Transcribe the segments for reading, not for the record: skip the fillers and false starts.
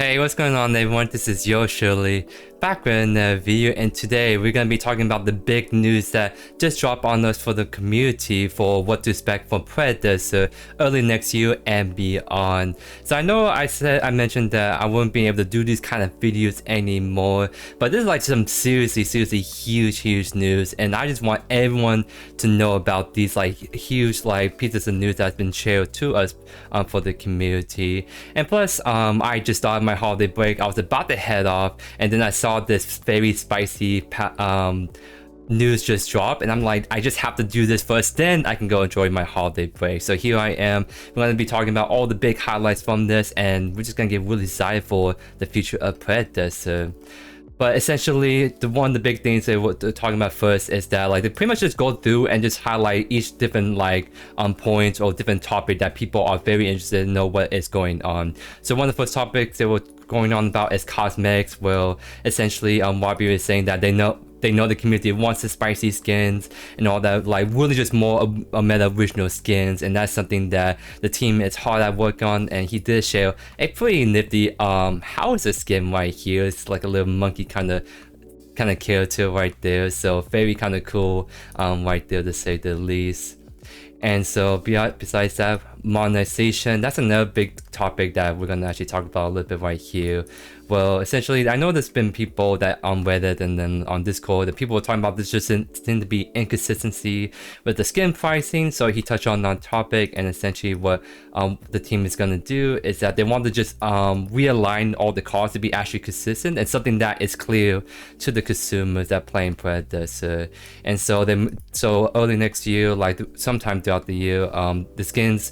Hey, what's going on everyone? This is JoeYoursTruly back with another video, and today we're going to be talking about the big news that just dropped on us for the community for what to expect from Predecessor early next year and beyond. So I know I mentioned that I wouldn't be able to do these kind of videos anymore, but this is like some seriously huge news, and I just want everyone to know about these like huge like pieces of news that's been shared to us for the community. And plus I just started my holiday break. I was about to head off, and then I saw this very spicy news just drop, and I'm like, I just have to do this first, then I can go enjoy my holiday break. So here I am. We're going to be talking about all the big highlights from this, and we're just going to get really excited for the future of Predecessor. But essentially, one of the big things that we're talking about first is that like they pretty much just go through and just highlight each different like points or different topic that people are very interested in know what is going on. So one of the first topics that we're going on about is cosmetics. Well, essentially YB is saying that they know the community wants the spicy skins and all that, like really just more a meta original skins, and that's something that the team is hard at work on. And he did share a pretty nifty house skin right here. It's like a little monkey kind of character right there, so very kind of cool right there to say the least. And so besides that, monetization, that's another big topic that we're gonna actually talk about a little bit right here. Well, essentially, I know there's been people that on Reddit and then on Discord that people were talking about this just seemed to be inconsistency with the skin pricing. So he touched on that topic, and essentially what the team is gonna do is that they want to just realign all the costs to be actually consistent and something that is clear to the consumers that play in Predecessor. And so early next year, like sometime throughout the year, the skins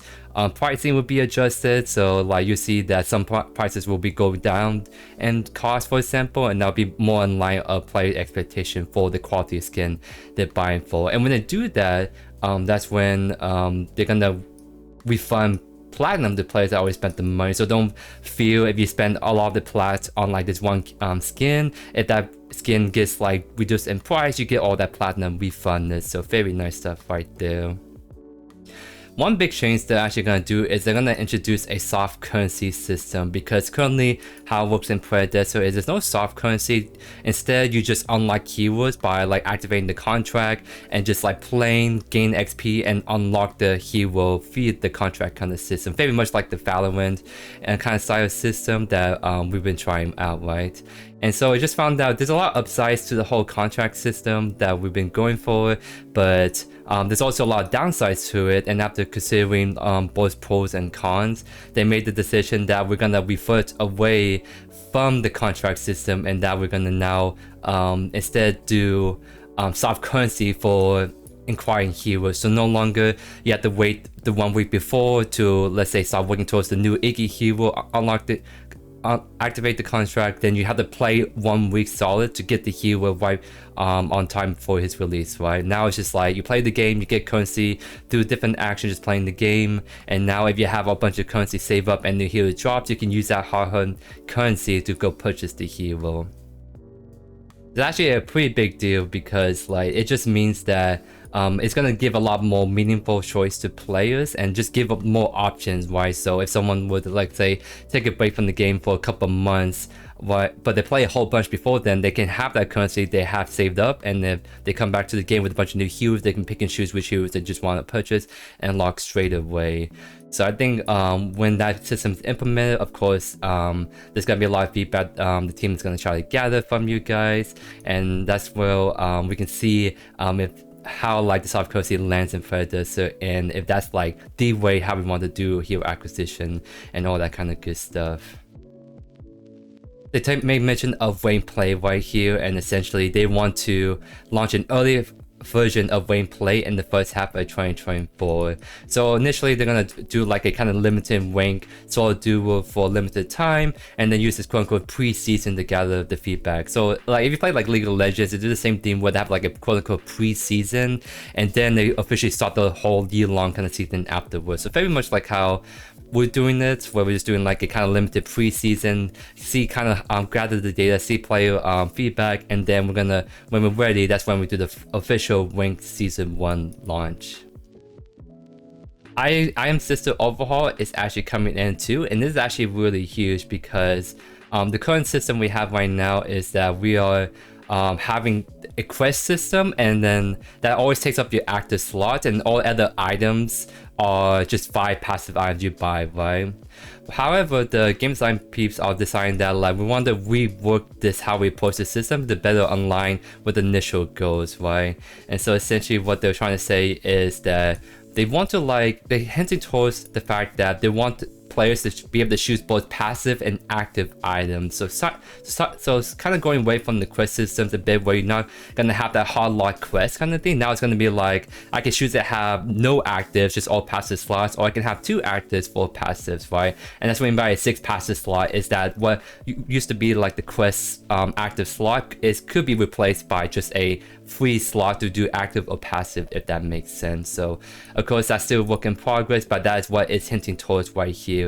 pricing will be adjusted. So like you see that some prices will be going down in cost, for example, and that'll be more in line of player expectation for the quality of skin they're buying for. And when they do that, that's when they're gonna refund platinum to players that already spent the money. So don't feel if you spend a lot of the plat on like this one skin, if that skin gets like reduced in price, you get all that platinum refunded. So very nice stuff right there. One big change they're actually going to do is they're going to introduce a soft currency system, because currently how it works in Predecessor is there's no soft currency. Instead, you just unlock keywords by like activating the contract and just like playing, gain XP, and unlock the hero via the contract kind of system. Very much like the Valorant and kind of style system that we've been trying out, right? And so I just found out there's a lot of upsides to the whole contract system that we've been going for, but there's also a lot of downsides to it. And after considering both pros and cons, they made the decision that we're gonna revert away from the contract system, and that we're gonna now instead do soft currency for acquiring heroes. So no longer you have to wait the 1 week before to, let's say, start working towards the new Iggy hero, unlock the activate the contract, then you have to play 1 week solid to get the hero right on time for his release, right? Now it's just like you play the game, you get currency through different actions just playing the game, and now if you have a bunch of currency save up and the hero drops, you can use that hard-earned currency to go purchase the hero. It's actually a pretty big deal, because like it just means that it's gonna give a lot more meaningful choice to players and just give up more options, right? So if someone would like say take a break from the game for a couple of months, but they play a whole bunch before then, they can have that currency they have saved up, and if they come back to the game with a bunch of new heroes, they can pick and choose which heroes they just want to purchase and lock straight away. So I think when that system is implemented, of course, there's gonna be a lot of feedback the team is gonna try to gather from you guys, and that's where we can see how like the soft currency lands in Predecessor, and if that's like the way how we want to do hero acquisition and all that kind of good stuff. They made mention of Wayne Play right here, and essentially they want to launch an early version of Wayne Play in the first half of 2024. So initially they're gonna do like a kind of limited rank solo duo for a limited time, and then use this quote-unquote pre-season to gather the feedback. So like if you play like League of Legends, they do the same thing where they have like a quote-unquote pre-season, and then they officially start the whole year-long kind of season afterwards. So very much like how we're doing it, where we're just doing like a kind of limited pre-season, see kind of gather the data, see player feedback, and then we're gonna, when we're ready, that's when we do the official ranked season 1 launch. I Am Sister Overhaul is actually coming in too, and this is actually really huge because the current system we have right now is that we are having a quest system, and then that always takes up your active slot, and all other items are just 5 passive items you buy, right? However, the game design peeps are deciding that like we want to rework this how we approach the system to better align with the initial goals, right? And so essentially what they're trying to say is that they want to they're hinting towards the fact that they want players to be able to choose both passive and active items. So it's kind of going away from the quest systems a bit, where you're not gonna have that hard lock quest kind of thing. Now it's gonna be like I can choose to have no actives, just all passive slots, or I can have 2 actives, 4 passives, right? And that's what I mean by a 6 passive slot, is that what used to be like the quest active slot could be replaced by just a free slot to do active or passive, if that makes sense. So of course that's still a work in progress, but that is what it's hinting towards right here.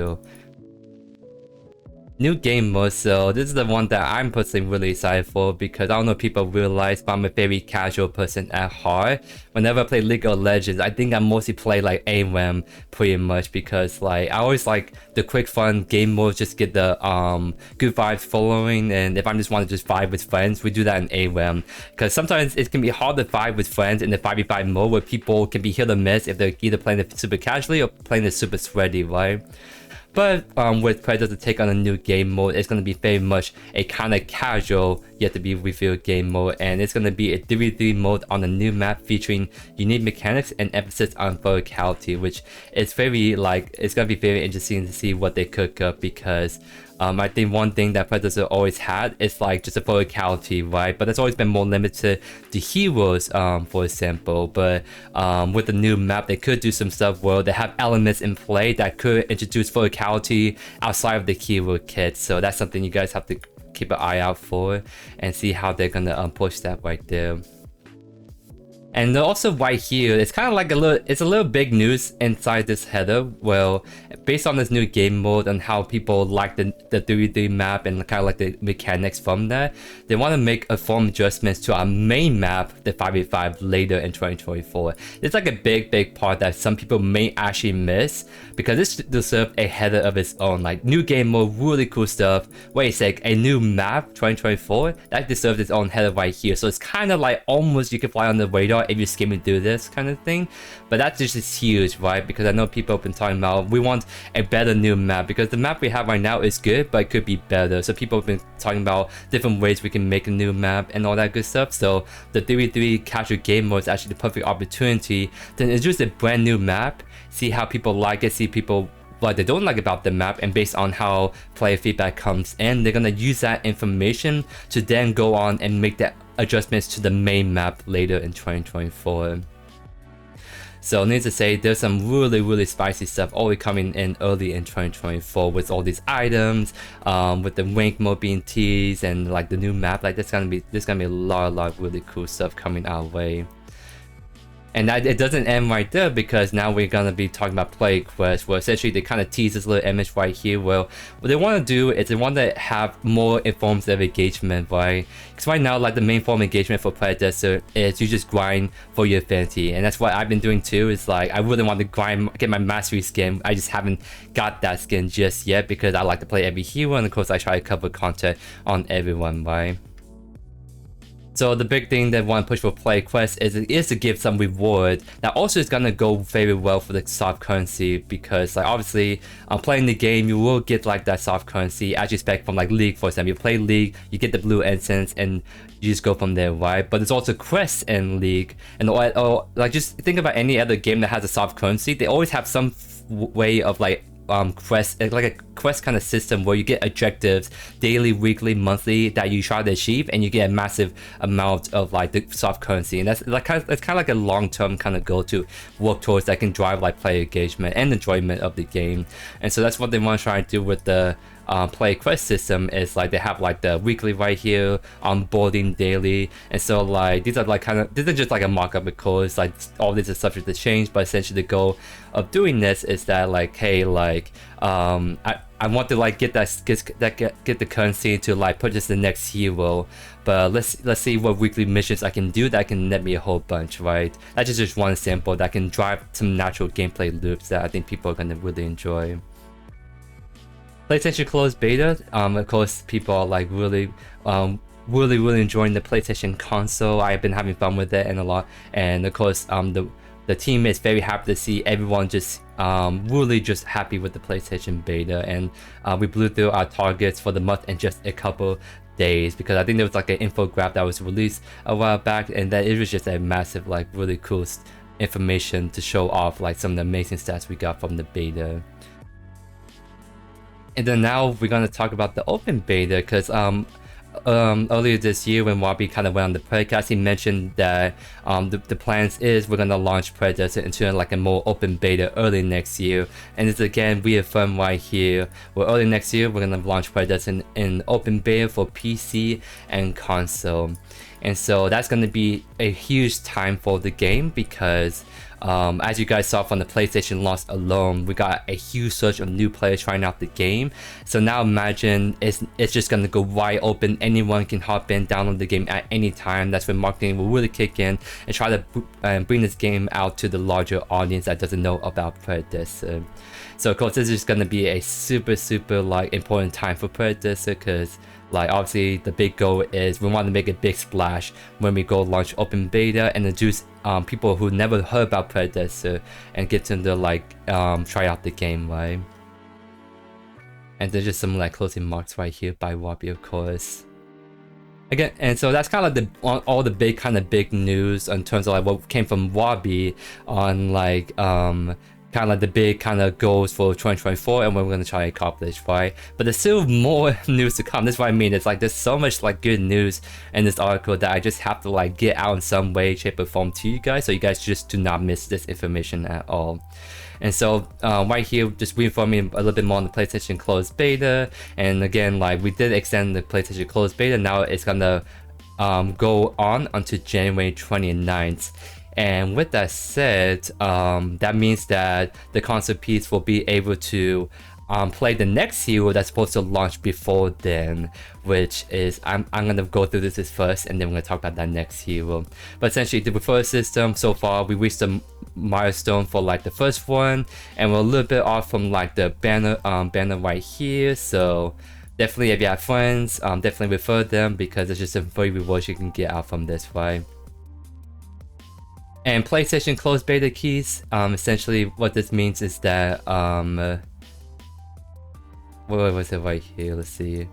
New game mode, so this is the one that I'm personally really excited for, because I don't know if people realize, but I'm a very casual person at heart. Whenever I play League of Legends, I think I mostly play like ARAM pretty much, because like I always like the quick fun game modes, just get the good vibes following, and if I just want to just vibe with friends, we do that in ARAM. Because sometimes it can be hard to vibe with friends in the 5v5 mode, where people can be hit or miss if they're either playing it super casually or playing it super sweaty, right? But with Predecessor to take on a new game mode, it's going to be very much a kind of casual yet to be revealed game mode, and it's going to be a 3v3 mode on a new map featuring unique mechanics and emphasis on verticality, which is very it's going to be very interesting to see what they cook up, because I think one thing that Predecessor always had is like just a verticality, right? But it's always been more limited to heroes, for example. But with the new map, they could do some stuff where they have elements in play that could introduce verticality outside of the hero kit. So that's something you guys have to keep an eye out for and see how they're gonna push that right there. And also right here, it's kind of like it's a little big news inside this header. Well, based on this new game mode and how people like the 3v3 map and kind of like the mechanics from that, they want to make a form adjustments to our main map, the 5v5, later in 2024. It's like a big part that some people may actually miss, because this deserves a header of its own. Like new game mode, really cool stuff. Wait a sec, a new map 2024? That deserves its own header right here. So it's kind of like almost you can fly on the radar if you're skimming through this kind of thing. But that's just huge, right? Because I know people have been talking about we want a better new map, because the map we have right now is good, but it could be better. So people have been talking about different ways we can make a new map and all that good stuff. So the 3v3 casual game mode is actually the perfect opportunity to introduce a brand new map, see how people like it, see people what they don't like about the map, and based on how player feedback comes in, they're gonna use that information to then go on and make the adjustments to the main map later in 2024. So needless to say, there's some really spicy stuff already coming in early in 2024 with all these items, with the rank mode being teased, and like the new map. Like there's gonna be a lot of really cool stuff coming our way. And that it doesn't end right there, because now we're gonna be talking about play quests, where essentially they kind of tease this little image right here. Well, what they want to do is they want to have more forms of engagement, right? Because right now, like the main form of engagement for Predecessor is you just grind for your affinity, and that's what I've been doing too. Is like I really want to grind, get my mastery skin. I just haven't got that skin just yet, because I like to play every hero, and of course I try to cover content on everyone, right? So the big thing that I want to push for play quest is to give some reward. That also is gonna go very well for the soft currency, because like obviously playing the game, you will get like that soft currency as you expect from like League, for example. You play League, you get the blue incense, and you just go from there, right? But there's also quests in League, and or like just think about any other game that has a soft currency. They always have some way of like quest, like a quest kind of system where you get objectives daily, weekly, monthly that you try to achieve, and you get a massive amount of like the soft currency. And that's like kind of like a long-term kind of goal to work towards that can drive like player engagement and enjoyment of the game. And so that's what they want to try to do with the play quest system. Is like they have like the weekly right here, onboarding daily, and so like these are like this is just like a mock-up, because like all this is subject to change. But essentially the goal of doing this is that like, hey, like I want to like get the currency to like purchase the next hero, but let's see what weekly missions I can do that can net me a whole bunch, right? That's just one sample that can drive some natural gameplay loops that I think people are gonna really enjoy. PlayStation closed beta. Of course, people are like really enjoying the PlayStation console. I've been having fun with it and a lot, and of course, the team is very happy to see everyone just really just happy with the PlayStation beta, and we blew through our targets for the month in just a couple days, because I think there was like an infographic that was released a while back, and that it was just a massive, like, really cool information to show off like some of the amazing stats we got from the beta. And then now we're gonna talk about the open beta, because earlier this year when Wabi kind of went on the podcast, he mentioned that the plans is we're gonna launch Predecessor into like a more open beta early next year, and it's again reaffirmed right here. Well, early next year we're gonna launch Predecessor in open beta for PC and console, and so that's gonna be a huge time for the game, because as you guys saw from the PlayStation launch alone, we got a huge surge of new players trying out the game. So now imagine it's just gonna go wide open. Anyone can hop in, download the game at any time. That's when marketing will really kick in and try to bring this game out to the larger audience that doesn't know about Predecessor. So of course this is gonna be a super like important time for Predecessor, because like obviously the big goal is we want to make a big splash when we go launch open beta and introduce people who never heard about Predecessor and get them to like try out the game, right? And there's just some like closing marks right here by Wabi, of course. Again, and so that's kind of all the big news in terms of like what came from Wabi on like kind of like the big kind of goals for 2024 and what we're going to try to accomplish, right? But there's still more news to come. That's what I mean. It's like there's so much like good news in this article that I just have to like get out in some way, shape, or form to you guys, so you guys just do not miss this information at all. And so right here, just reinforming a little bit more on the PlayStation closed beta. And again, like we did extend the PlayStation closed beta. Now it's gonna go on until January 29th. And with that said, that means that the console piece will be able to play the next hero that's supposed to launch before then, which is I'm gonna go through this first, and then we're gonna talk about that next hero. But essentially, the referral system so far, we reached the milestone for like the first one, and we're a little bit off from like the banner right here. So definitely, if you have friends, definitely refer them, because it's just some free rewards you can get out from this, right? And PlayStation closed beta keys, essentially what this means is that, what was it right here, let's see.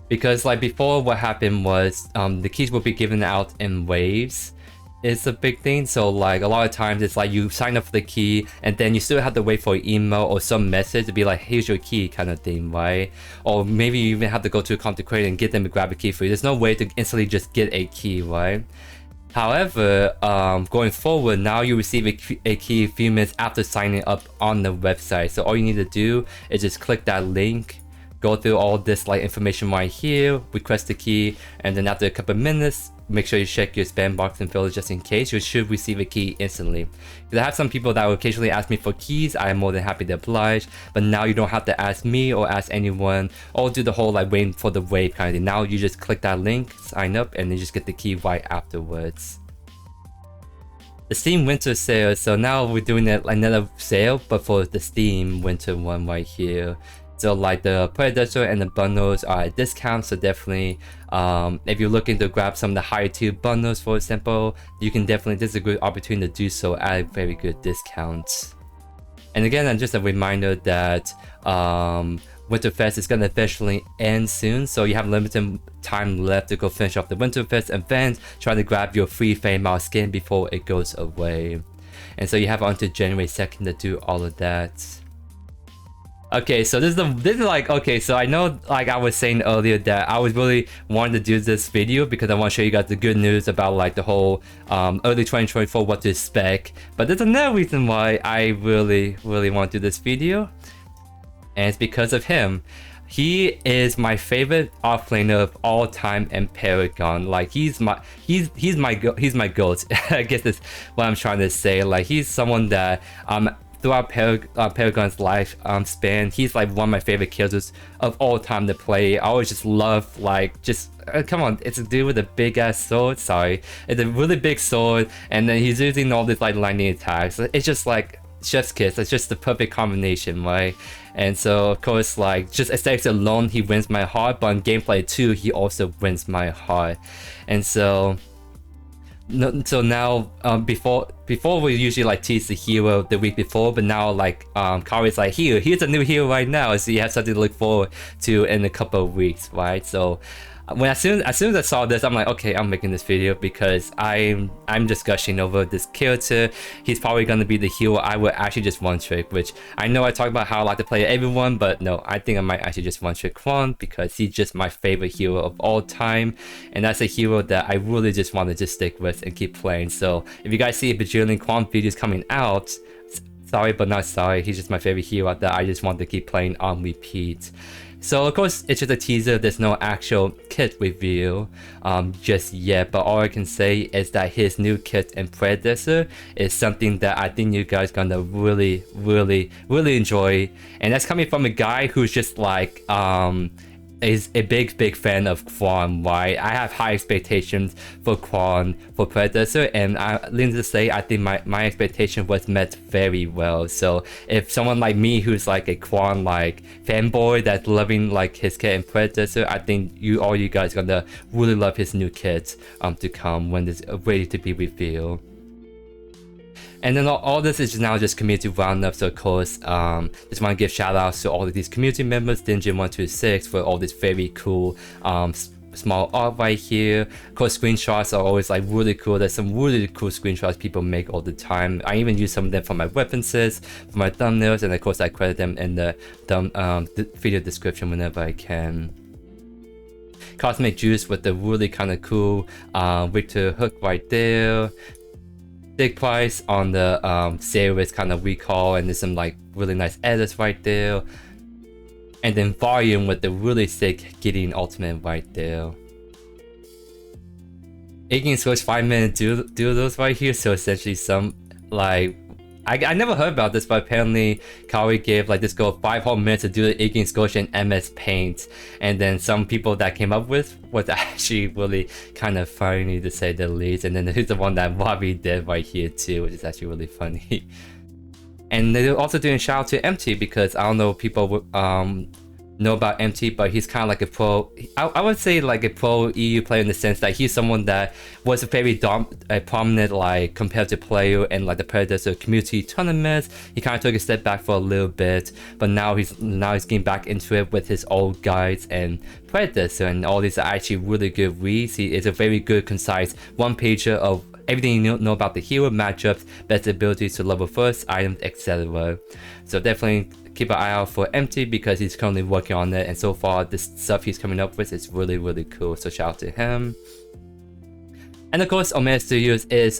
Because like before, what happened was, the keys will be given out in waves. It's a big thing, so like a lot of times it's like you sign up for the key and then you still have to wait for an email or some message to be like, here's your key kind of thing, right? Or maybe you even have to go to a content creator and get them to grab a key for you. There's no way to instantly just get a key, right? However, going forward, now you receive a key a few minutes after signing up on the website. So all you need to do is just click that link, go through all this like information right here, request the key, and then after a couple of minutes, make sure you check your spam box and filter just in case. You should receive a key instantly. Because I have some people that will occasionally ask me for keys. I am more than happy to oblige, but now you don't have to ask me or ask anyone or do the whole like waiting for the wave kind of thing. Now you just click that link, sign up, and then you just get the key right afterwards. The Steam Winter Sale, so now we're doing another sale, but for the Steam Winter one right here. So like the Predecessor and the bundles are at discount, so definitely if you're looking to grab some of the higher tier bundles, for example, you can definitely, this is a good opportunity to do so at a very good discount. And again, and just a reminder that Wintefest is going to eventually end soon, so you have limited time left to go finish off the Wintefest event, trying to grab your free Fame Out skin before it goes away. And so you have until January 2nd to do all of that. Okay, so this is like, okay, so I know like I was saying earlier that I was really wanting to do this video because I want to show you guys the good news about like the whole early 2024 what to expect. But there's another reason why I really want to do this video, and it's because of him. He is my favorite offlaner of all time in Paragon. Like he's my goat. I guess that's what I'm trying to say. Like he's someone that throughout Paragon's life span, he's like one of my favorite characters of all time to play. I always just love like come on, it's a dude with a big ass sword. Sorry, it's a really big sword, and then he's using all these like lightning attacks. It's just like chef's kiss. It's just the perfect combination, right? And so of course, like just aesthetics alone, he wins my heart, but in gameplay too, he also wins my heart. And so now before we usually like tease the hero the week before, but now like Kari's like, here's a new hero right now, so you have something to look forward to in a couple of weeks, right? So as soon as I saw this, I'm like, okay, I'm making this video because I'm just gushing over this character. He's probably gonna be the hero I would actually just one trick, which I know I talk about how I like to play everyone, but no, I think I might actually just one trick Kwang because he's just my favorite hero of all time, and that's a hero that I really just want to just stick with and keep playing. So if you guys see a bajillion Kwang videos coming out, sorry but not sorry, he's just my favorite hero that I just want to keep playing on repeat. So of course, it's just a teaser, there's no actual kit review just yet, but all I can say is that his new kit in Predecessor is something that I think you guys gonna really enjoy. And that's coming from a guy who's just like is a big fan of Kwang, right? I have high expectations for Kwang for Predecessor, and needless to say, I think my expectation was met very well. So if someone like me who's like a Kwang like fanboy that's loving like his kit in Predecessor, I think all you guys gonna really love his new kit to come when it's ready to be revealed. And then all this is now just community roundup, so of course, just want to give shout outs to all of these community members, Dinjin126 for all this very cool small art right here. Of course, screenshots are always like really cool. There's some really cool screenshots people make all the time. I even use some of them for my weapons, for my thumbnails, and of course I credit them in the video description whenever I can. Cosmic Juice with the really kind of cool Victor hook right there. Big price on the series kind of recall, and there's some like really nice edits right there. And then Volume with the really sick Gideon ultimate right there. 8 Scourge 5-minute duels right here, so essentially some like I never heard about this, but apparently Kari gave like this girl 5 whole minutes to do the 8 Scourge in MS Paint, and then some people that came up with was actually really kind of funny to say the least. And then here's the one that Bobby did right here too, which is actually really funny. And they're also doing shout out to MT because I don't know if people know about MT, but he's kind of like a pro. I would say like a pro EU player in the sense that he's someone that was a very prominent like competitive player in like the Predecessor community tournaments. He kind of took a step back for a little bit, but now he's getting back into it with his old guides and Predecessor, and all these are actually really good reads. He is a very good, concise one-pager of everything you know about the hero, matchups, best abilities to level first, items, etc. So definitely keep an eye out for MT because he's currently working on it, and so far this stuff he's coming up with is really cool, so shout out to him. And of course, Omega Studios is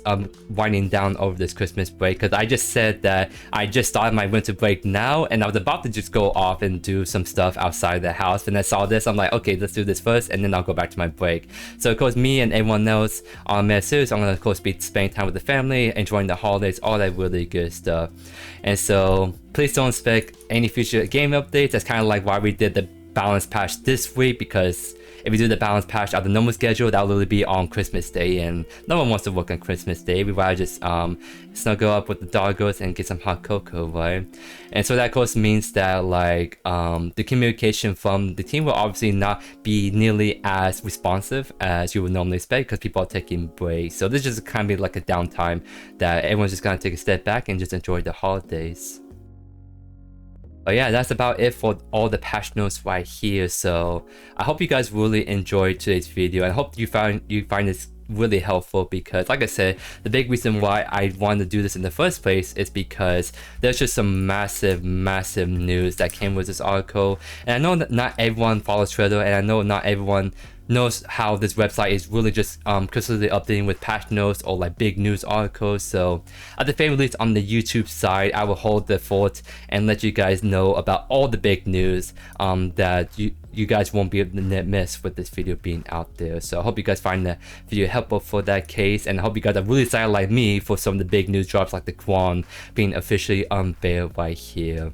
winding down over this Christmas break, because I just said that I just started my winter break now, and I was about to just go off and do some stuff outside the house. And I saw this, I'm like, okay, let's do this first, and then I'll go back to my break. So of course, me and everyone else on Omega Studios, I'm gonna of course be spending time with the family, enjoying the holidays, all that really good stuff. And so please don't expect any future game updates. That's kind of like why we did the balance patch this week, because if we do the balance patch out the normal schedule, that'll literally be on Christmas Day, and no one wants to work on Christmas Day. We'd rather just snuggle up with the doggos and get some hot cocoa, right? And so that of course means that like the communication from the team will obviously not be nearly as responsive as you would normally expect, because people are taking breaks. So this is just kind of like a downtime that everyone's just gonna take a step back and just enjoy the holidays. But yeah, that's about it for all the patch notes right here. So I hope you guys really enjoyed today's video, and I hope you find this really helpful, because like I said, the big reason why I wanted to do this in the first place is because there's just some massive news that came with this article. And I know that not everyone follows Twitter, and I know not everyone knows how this website is really just constantly updating with patch notes or like big news articles. So at the very least, on the YouTube side, I will hold the fort and let you guys know about all the big news that you guys won't be able to miss with this video being out there. So I hope you guys find the video helpful for that case, and I hope you guys are really excited like me for some of the big news drops like the Kwang being officially unveiled right here.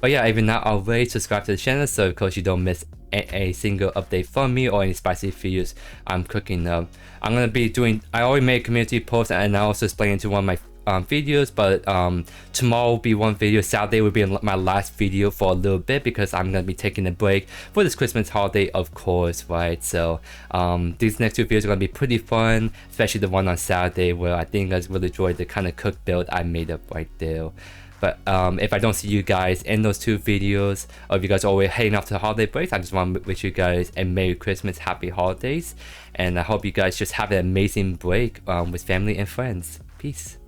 But yeah, if you're not already, subscribe to the channel so of course you don't miss a single update from me or any spicy videos I'm cooking up. I'm gonna be doing, I already made a community post and I also explained to one of my videos, but tomorrow will be one video. Saturday will be my last video for a little bit because I'm gonna be taking a break for this Christmas holiday, of course, right? So these next two videos are gonna be pretty fun, especially the one on Saturday where I think you guys will enjoy the kind of cook build I made up right there. But if I don't see you guys in those two videos, or if you guys are always heading off to the holiday breaks, I just want to wish you guys a Merry Christmas, Happy Holidays, and I hope you guys just have an amazing break with family and friends. Peace.